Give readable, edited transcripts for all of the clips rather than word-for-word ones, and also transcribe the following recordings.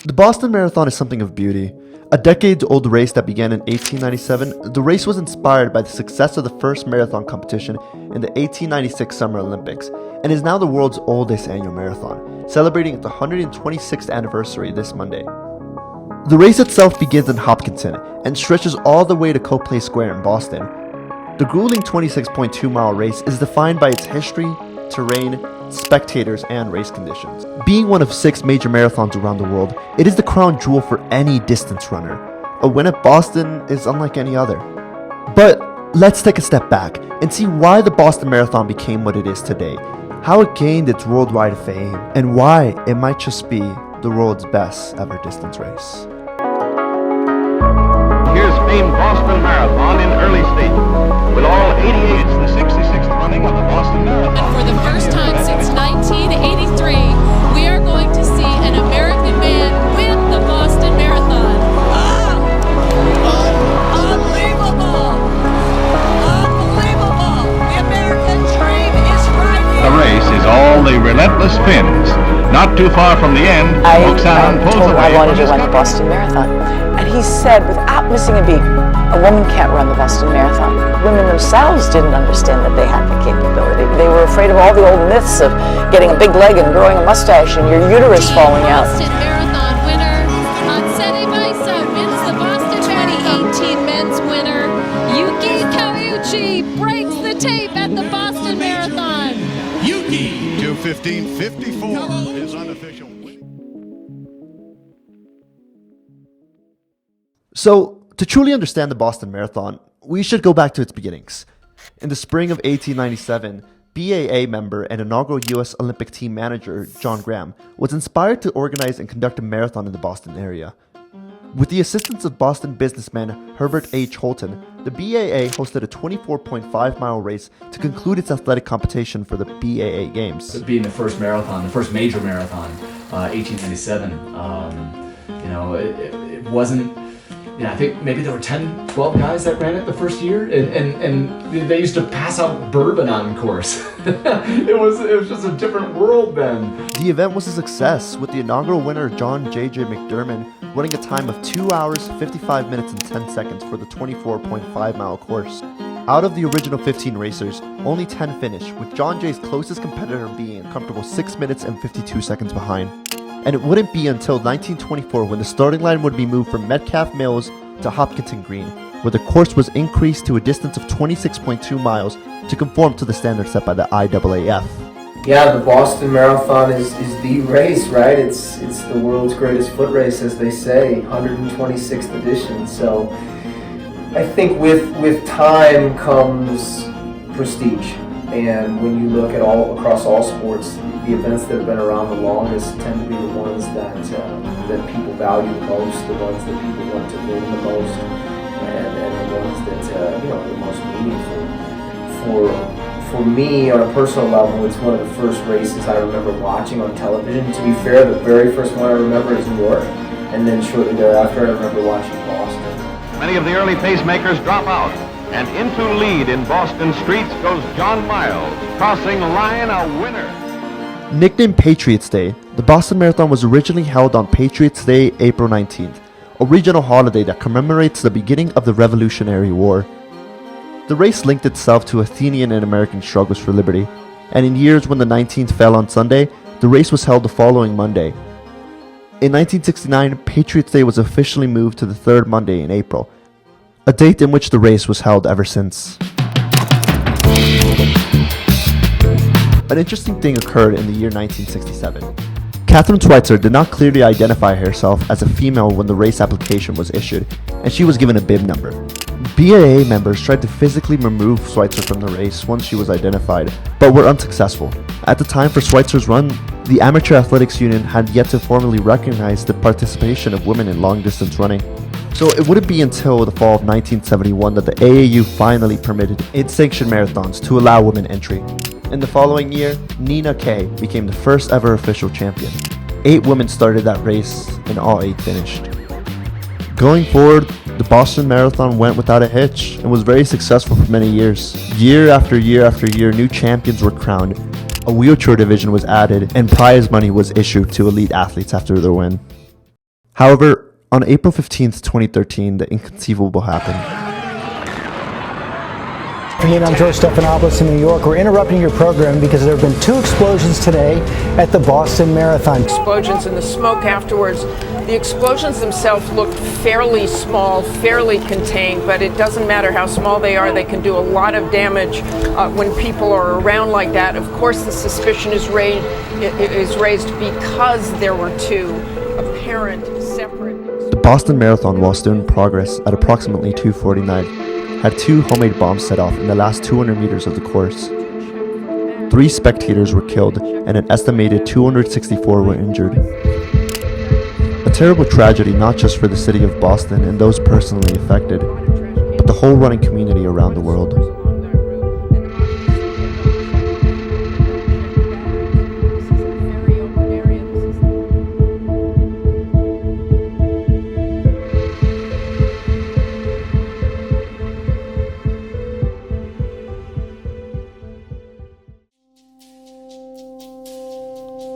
The Boston Marathon is something of beauty. A decades-old race that began in 1897, the race was inspired by the success of the first marathon competition in the 1896 Summer Olympics, and is now the world's oldest annual marathon, celebrating its 126th anniversary this Monday. The race itself begins in Hopkinton and stretches all the way to Copley Square in Boston. The grueling 26.2-mile race is defined by its history, terrain, spectators, and race conditions. Being one of 6 major marathons around the world, it is the crown jewel for any distance runner. A win at Boston is unlike any other. But let's take a step back and see why the Boston Marathon became what it is today, how it gained its worldwide fame, and why it might just be the world's best ever distance race. Here's famed Boston Marathon in early stages. With all 88, it's the 66th running of the Boston Marathon. And for the first time since 1983, we are going to see an American man win the Boston Marathon. Unbelievable! Unbelievable! The American dream is right here. The race is all the relentless fins. Not too far from the end, Oksana pulls told him away I wanted from to his run the Boston Marathon. And he said, without missing a beat, a woman can't run the Boston Marathon. Women themselves didn't understand that they had the capability. They were afraid of all the old myths of getting a big leg and growing a mustache and your uterus falling out. Boston Marathon winner, Hatsene Vaisa wins the Boston 2018 men's winner. Yuki Kawauchi breaks the tape at the Boston Marathon. Yuki 2:15:54 is unofficial. So, to truly understand the Boston Marathon, we should go back to its beginnings. In the spring of 1897, BAA member and inaugural U.S. Olympic team manager John Graham was inspired to organize and conduct a marathon in the Boston area. With the assistance of Boston businessman Herbert H. Holton, the BAA hosted a 24.5-mile race to conclude its athletic competition for the BAA Games. Being the first marathon, the first major marathon, 1897, it wasn't. I think maybe there were 10, 12 guys that ran it the first year, and they used to pass out bourbon on course. it was just a different world then. The event was a success, with the inaugural winner John J.J. McDermott running a time of 2 hours, 55 minutes and 10 seconds for the 24.5-mile course. Out of the original 15 racers, only 10 finished, with John Jay's closest competitor being a comfortable 6 minutes and 52 seconds behind. And it wouldn't be until 1924 when the starting line would be moved from Metcalf Mills to Hopkinton Green, where the course was increased to a distance of 26.2 miles to conform to the standard set by the IAAF. Yeah, the Boston Marathon is the race, right? It's the world's greatest foot race, as they say, 126th edition. So I think with time comes prestige. And when you look at across all sports, the events that have been around the longest tend to be the ones that people value the most, the ones that people want to win the most, and the ones that are the most meaningful. For me, on a personal level, it's one of the first races I remember watching on television. To be fair, the very first one I remember is New York, and then shortly thereafter I remember watching Boston. Many of the early pacemakers drop out, and into lead in Boston streets goes John Miles, crossing line a winner. Nicknamed Patriots Day, the Boston Marathon was originally held on Patriots Day, April 19th, a regional holiday that commemorates the beginning of the Revolutionary War. The race linked itself to Athenian and American struggles for liberty, and in years when the 19th fell on Sunday, the race was held the following Monday. In 1969, Patriots Day was officially moved to the third Monday in April, a date in which the race was held ever since. An interesting thing occurred in the year 1967. Catherine Schweitzer did not clearly identify herself as a female when the race application was issued, and she was given a bib number. BAA members tried to physically remove Schweitzer from the race once she was identified, but were unsuccessful. At the time for Schweitzer's run, the Amateur Athletics Union had yet to formally recognize the participation of women in long-distance running. So it wouldn't be until the fall of 1971 that the AAU finally permitted its sanctioned marathons to allow women entry. In the following year, Nina Kay became the first ever official champion. 8 women started that race, and all 8 finished. Going forward, the Boston Marathon went without a hitch and was very successful for many years. Year after year after year, new champions were crowned, a wheelchair division was added, and prize money was issued to elite athletes after their win. However, on April 15th, 2013, the inconceivable happened. I'm George Stephanopoulos in New York. We're interrupting your program because there have been 2 explosions today at the Boston Marathon. Explosions and the smoke afterwards. The explosions themselves looked fairly small, fairly contained, but it doesn't matter how small they are, they can do a lot of damage when people are around like that. Of course, the suspicion is raised because there were 2 apparent separate... The Boston Marathon, while still in progress at approximately 2:49, had 2 homemade bombs set off in the last 200 meters of the course. 3 spectators were killed and an estimated 264 were injured. A terrible tragedy not just for the city of Boston and those personally affected, but the whole running community around the world.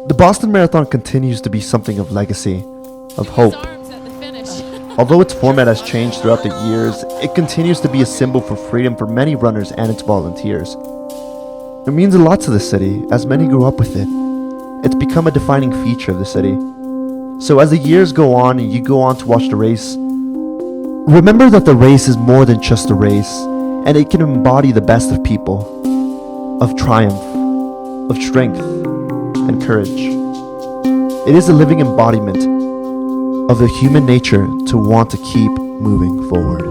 The Boston Marathon continues to be something of legacy, of hope. Although its format has changed throughout the years, it continues to be a symbol for freedom for many runners and its volunteers. It means a lot to the city, as many grew up with it. It's become a defining feature of the city. So as the years go on and you go on to watch the race, remember that the race is more than just a race, and it can embody the best of people, of triumph, of strength, and courage. It is a living embodiment of the human nature to want to keep moving forward.